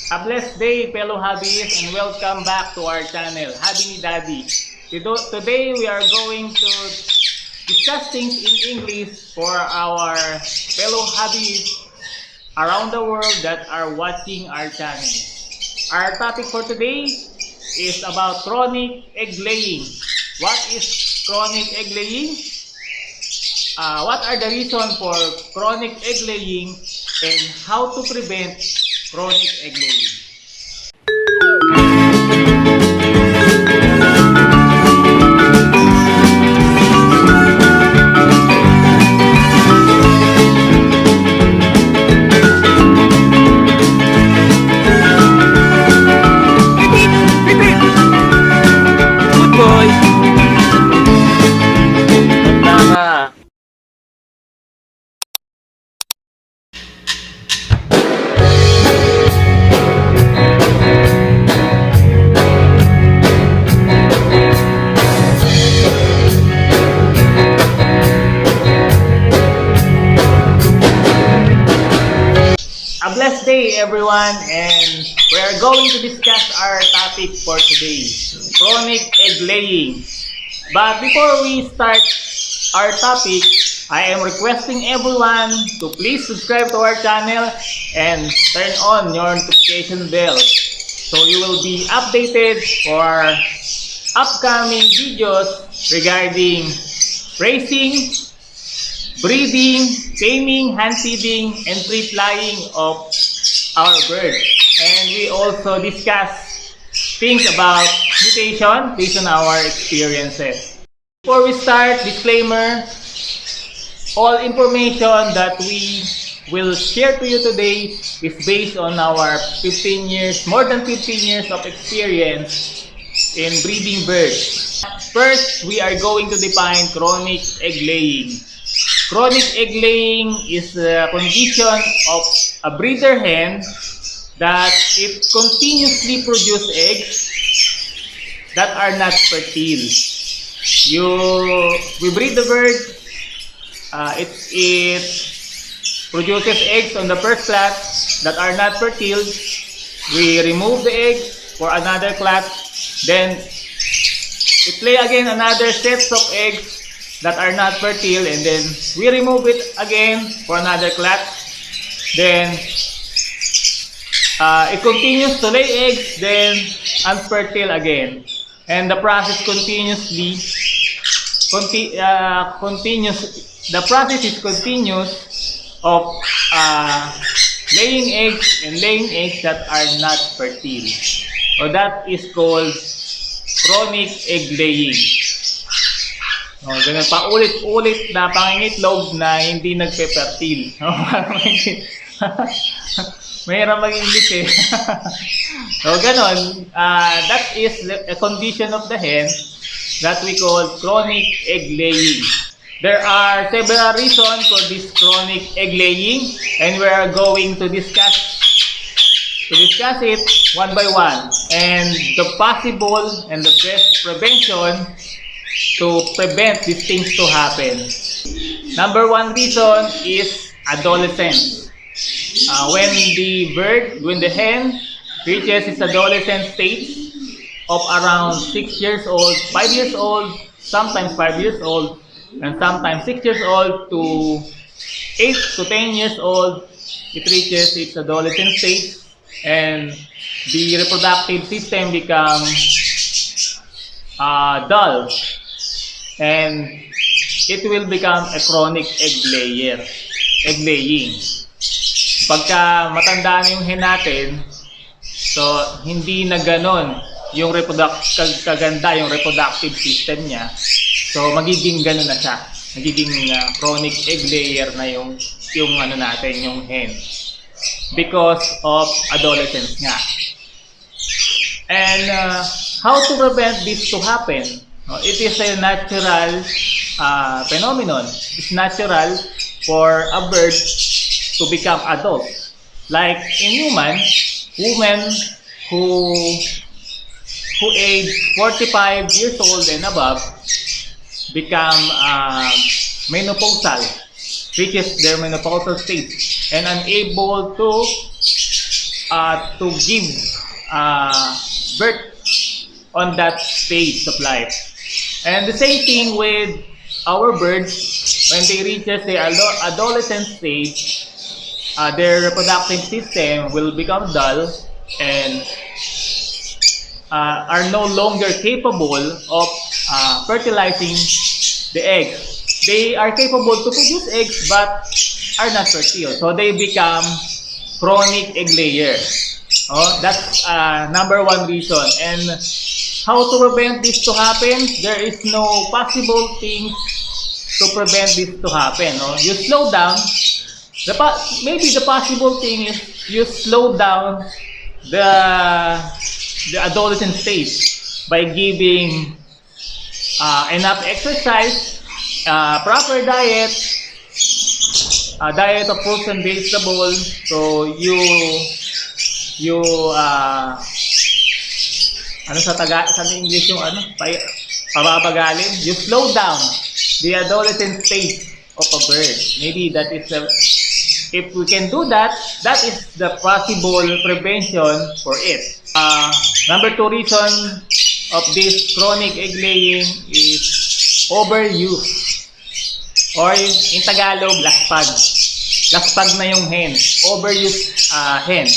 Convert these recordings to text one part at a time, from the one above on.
A blessed day, fellow hobbyists, and welcome back to our channel, Hobby ni Daddy. Today we are going to discuss things in English for our fellow hobbyists around the world that are watching our channel. Our topic for today is about chronic egg laying. What is chronic egg laying? What are the reasons for chronic egg laying and how to prevent chronic egg laying? Good boy. Tama. A blessed day, everyone, and we are going to discuss our topic for today, chronic egg laying. But before we start our topic, I am requesting everyone to please subscribe to our channel and turn on your notification bell so you will be updated for upcoming videos regarding raising, breeding, taming, hand feeding, and pre-flying of our birds. And we also discuss things about mutation based on our experiences. Before we start, disclaimer, all information that we will share to you today is based on our more than 15 years of experience in breeding birds. First, we are going to define chronic egg laying. Chronic egg laying is a condition of a breeder hen that it continuously produces eggs that are not fertile. We breed the bird, it produces eggs on the first class that are not fertile. We remove the eggs for another class, then it lay again another sets of eggs that are not fertile, and then we remove it again for another class. Then it continues to lay eggs, then unfertile again, and the process The process is continuous of laying eggs and laying eggs that are not fertile. So that is called chronic egg laying. Ganun pa ulit-ulit na pangingitlog na hindi nagpe-fertile. Mayroon mag-English eh. So ganun, that is a condition of the hen that we call chronic egg laying. There are several reasons for this chronic egg laying, and we are going to discuss it one by one, and the possible and the best prevention to prevent these things to happen. Number one reason is adolescence. When the hen reaches its adolescent stage of around 6 years old, 5 years old, sometimes 5 years old, and sometimes 6 years old to 8 to 10 years old, it reaches its adolescent stage, and the reproductive system becomes dull, and it will become a chronic egg laying. Pagka matanda na yung hen natin, so hindi na ganon yung kaganda yung reproductive system niya, so magiging ganon na siya, magiging chronic egg layer na yung hen, because of adolescence nga. And how to prevent this to happen? It is a natural phenomenon. It's natural for a bird to become adult. Like in women who age 45 years old and above become menopausal, reaches their menopausal stage and unable to to give birth on that stage of life. And the same thing with our birds. When they reaches the adolescent stage, their reproductive system will become dull and are no longer capable of fertilizing the eggs. They are capable to produce eggs but are not fertile. So they become chronic egg layer. Oh, that's number one reason. And how to prevent this to happen? There is no possible thing to prevent this to happen. No? You slow down. Maybe the possible thing is you slow down the adolescent stage by giving enough exercise, proper diet, diet of fruits and vegetables. So you ano sa English yung pababagalin. You slow down the adolescent stage of a bird. Maybe that is if we can do that, that is the possible prevention for it. Number two reason of this chronic egg laying is overuse. Or in Tagalog, laspag. Laspag na yung hen. Overuse hen.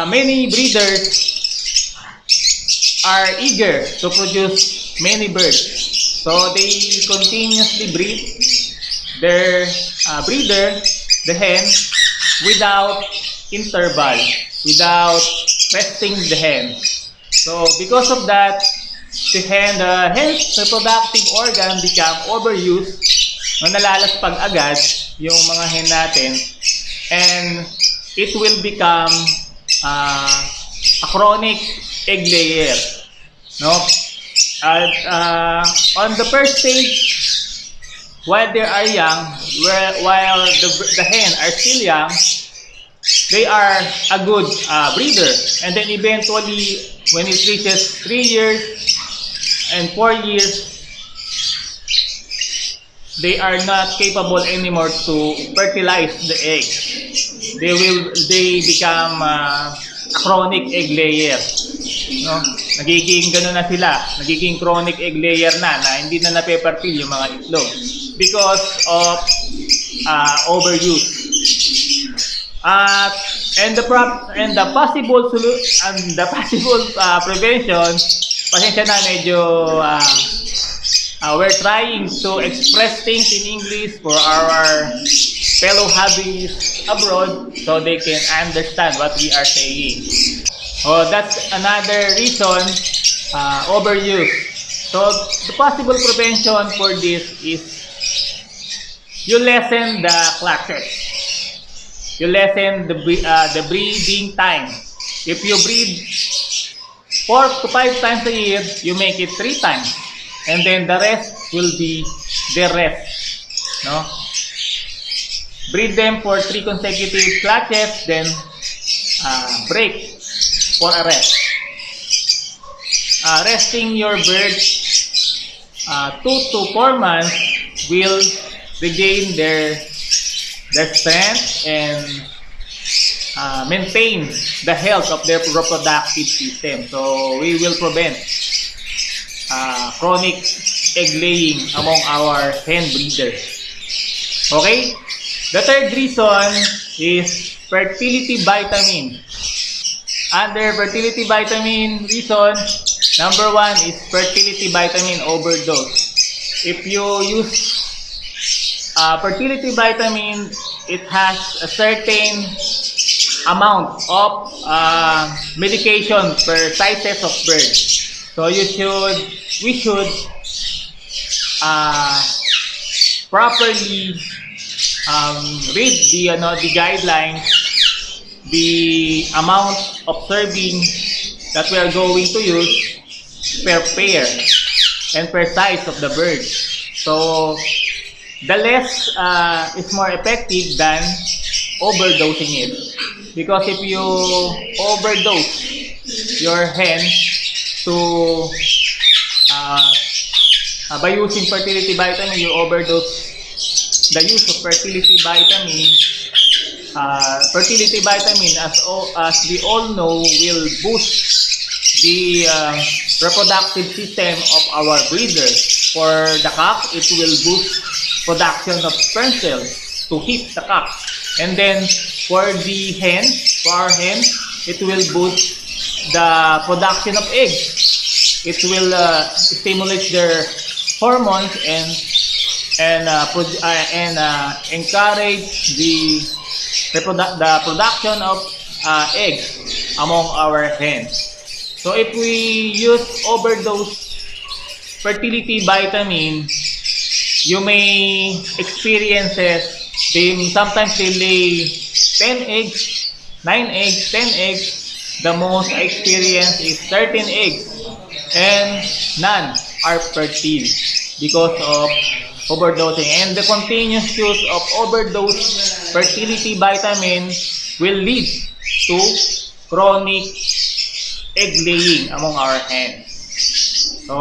Many breeders are eager to produce many birds. So they continuously breed their breeder, the hen, without interval, without resting the hen. So because of that, the hen's reproductive organ become overused, nalalaspag agad yung mga hen natin, and it will become a chronic egg layer. No? On the first stage, while they are young, while the hen are still young, they are a good breeder. And then eventually, when it reaches 3 years and 4 years, they are not capable anymore to fertilize the egg. They become a chronic egg layer. No? Nagiging gano'n na sila. Nagiging chronic egg layer na hindi na nape-fertile yung mga itlog because of overuse. And the possible prevention, pasensya na medyo we're trying to express things in English for our fellow hobbyists abroad so they can understand what we are saying. Oh, that's another reason, overuse. So the possible prevention for this is you lessen the classes. You lessen the breeding time. If you breed 4 to 5 times a year, you make it 3 times. And then the rest will be the rest. No? Breed them for 3 consecutive clutches, then break for a rest. Resting your birds 2 to 4 months will regain their strength and maintain the health of their reproductive system. So we will prevent chronic egg laying among our hen breeders. Okay? The third reason is fertility vitamin. Under fertility vitamin reason, number 1 is fertility vitamin overdose. If you use fertility vitamin, it has a certain amount of medication per sizes of bird. So we should properly read the guidelines, the amount of serving that we are going to use per pair and per size of the bird. So the less is more effective than overdosing it. Because if you overdose your hen to by using fertility vitamin, you overdose the use of fertility vitamin, fertility vitamin, as we all know, will boost the reproductive system of our breeders. For the cock, it will boost production of sperm cells to hit the cock. And then for the hen, for our hen, it will boost the production of eggs. It will stimulate their hormones and encourage the production of eggs among our hens. So if we use overdose fertility vitamin, you may experience sometimes they lay 10 eggs, 9 eggs, 10 eggs. The most I experience is 13 eggs, and none are fertile because of overdosing. And the continuous use of overdose fertility vitamin will lead to chronic egg laying among our hens. So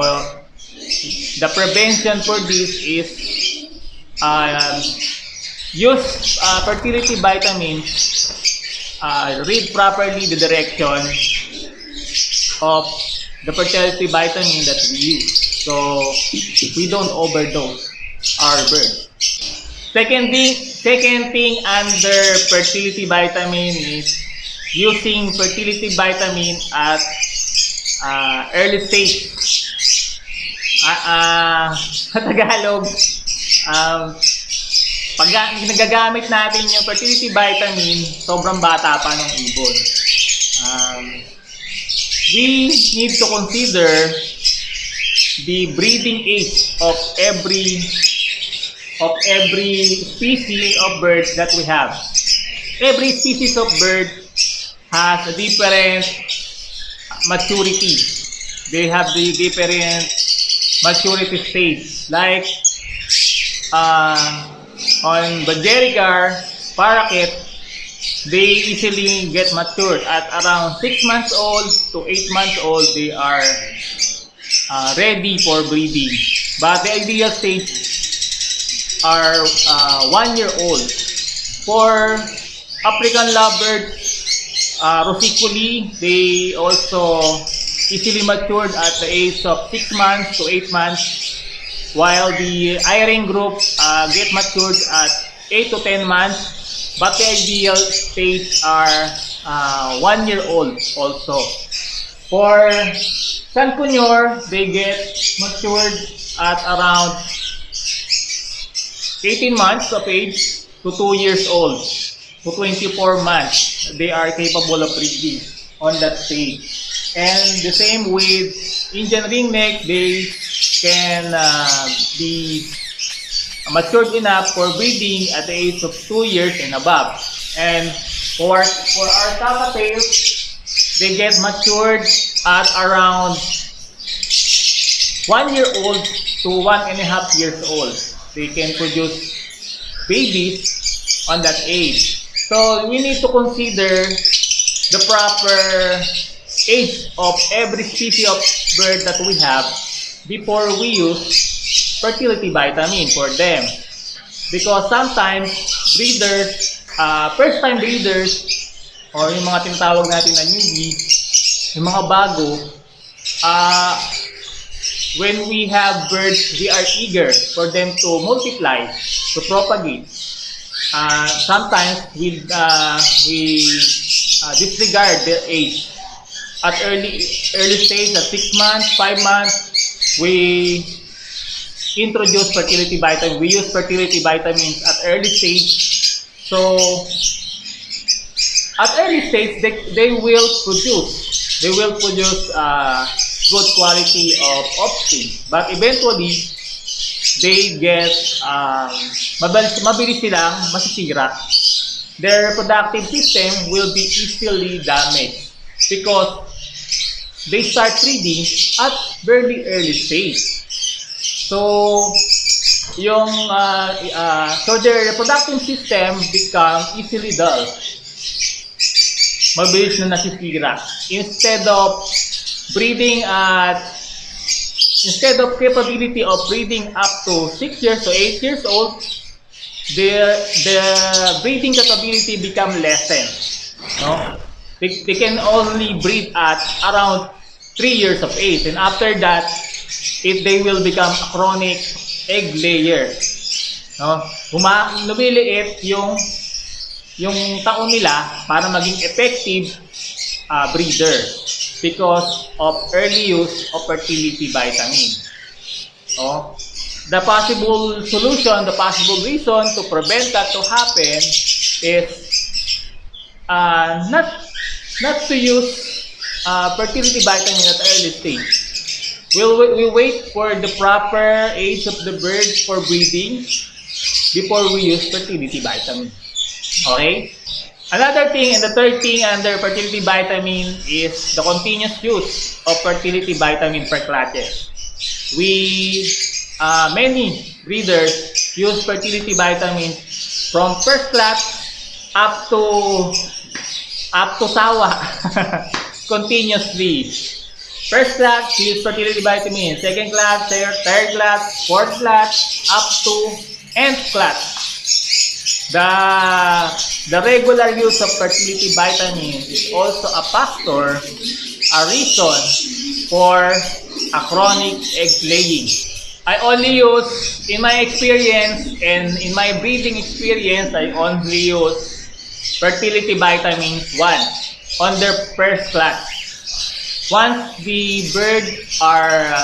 the prevention for this is use fertility vitamins, read properly the direction of the fertility vitamin that we use, so we don't overdose our birds. Second thing under fertility vitamin is using fertility vitamin at early stage. Sa Tagalog, pag nagagamit natin yung fertility vitamin, sobrang bata pa ng ibon. We need to consider the breeding age of every species of birds that we have. Every species of bird has a different maturity. They have the different maturity stage. Like on Budgerigar, parakeet, they easily get matured at around 6 months old to 8 months old. They are ready for breeding. But the ideal stage are 1 year old. For African lovebirds, rusiculi, they also easily matured at the age of 6 months to 8 months, while the iron group get matured at 8 to 10 months, but the ideal stage are 1 year old also. For Sanpunyor, they get matured at around 18 months of age to 2 years old. To 24 months, they are capable of breeding on that stage. And the same with Indian ringneck, they can be matured enough for breeding at the age of 2 years and above. And for our cockatails, they get matured at around 1 year old to 1.5 years old. They can produce babies on that age. So we need to consider the proper age of every species of bird that we have before we use fertility vitamin for them. Because sometimes breeders, first-time breeders, or yung mga tinatawag natin na newbie, yung mga bago, when we have birds, we are eager for them to multiply, to propagate. Sometimes we disregard their age. At early stage, at 6 months, 5 months, we introduce fertility vitamin. We use fertility vitamins at early stage. So at early stage, they will produce. They will produce good quality of offspring. But eventually, they get mabilis silang masisira. Their reproductive system will be easily damaged because they start breeding at very early stage. So their reproductive system become easily dull. Mabilis na nasisira. Instead of capability of breeding up to 6 years to 8 years old, the breeding capability become lessened. No? They can only breed at around 3 years of age, and after that, they will become a chronic egg layer. No? Lumiliit yung taon nila para maging effective breeder because of early use of fertility vitamin. No? The possible solution, the possible reason to prevent that to happen is not to use fertility vitamin at early stage. We wait for the proper age of the bird for breeding before we use fertility vitamin. Okay? Another thing, and the third thing under fertility vitamin is the continuous use of fertility vitamin per clutches. Many breeders use fertility vitamin from first clutch up to sawa continuously. First clutch, use fertility vitamin. Second clutch, third clutch, fourth clutch, up to nth clutch. The regular use of fertility vitamin is also a factor, a reason for a chronic egg laying. I only use, in my experience and in my breeding experience, I only use fertility vitamin 1 on their first clutch. Once the birds are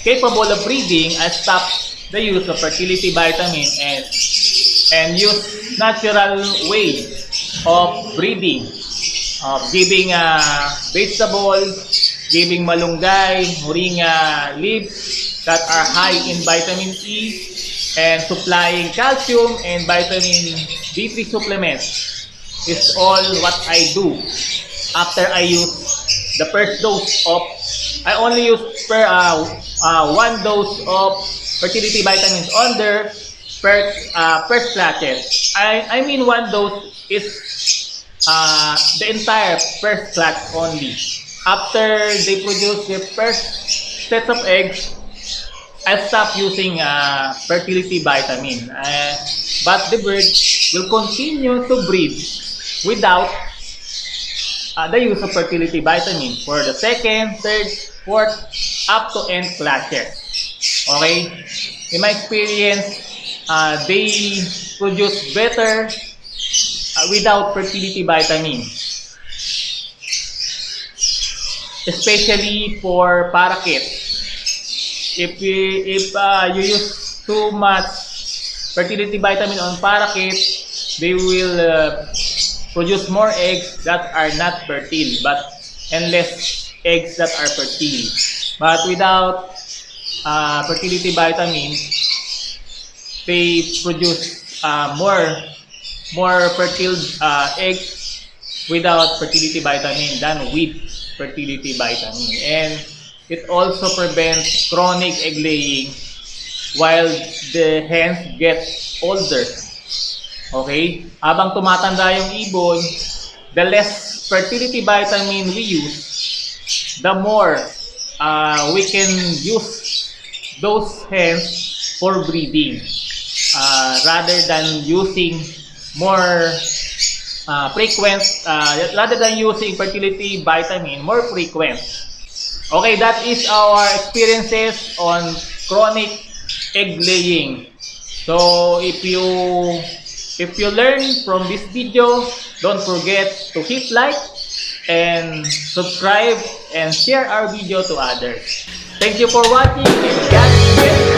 capable of breeding, I stop the use of fertility vitamin and use natural way of breeding, of giving vegetables, giving malunggay, moringa leaves that are high in vitamin E, and supplying calcium and vitamin D3 supplements is all what I do after I use the first dose of, I only use one dose of fertility vitamins on their first clutches. I mean one dose is the entire first clutch only. After they produce their first set of eggs, I stop using fertility vitamin. But the bird will continue to breed without the use of fertility vitamin for the second, third, fourth, up to nth clutches. Okay? In my experience, they produce better without fertility vitamin. Especially for parakeets. If you use too much fertility vitamin on parakeets, they will produce more eggs that are not fertile, and less eggs that are fertile. But without fertility vitamin, they produce more fertile eggs without fertility vitamin than with fertility vitamin. And it also prevents chronic egg laying while the hens get older. Okay? Habang tumatanda yung ibon, the less fertility vitamin we use, the more we can use those hens for breeding rather than using more frequent, rather than using fertility vitamin more frequent. Okay, that is our experiences on chronic egg laying. So if you learn from this video, don't forget to hit like and subscribe and share our video to others. Thank you for watching and God bless.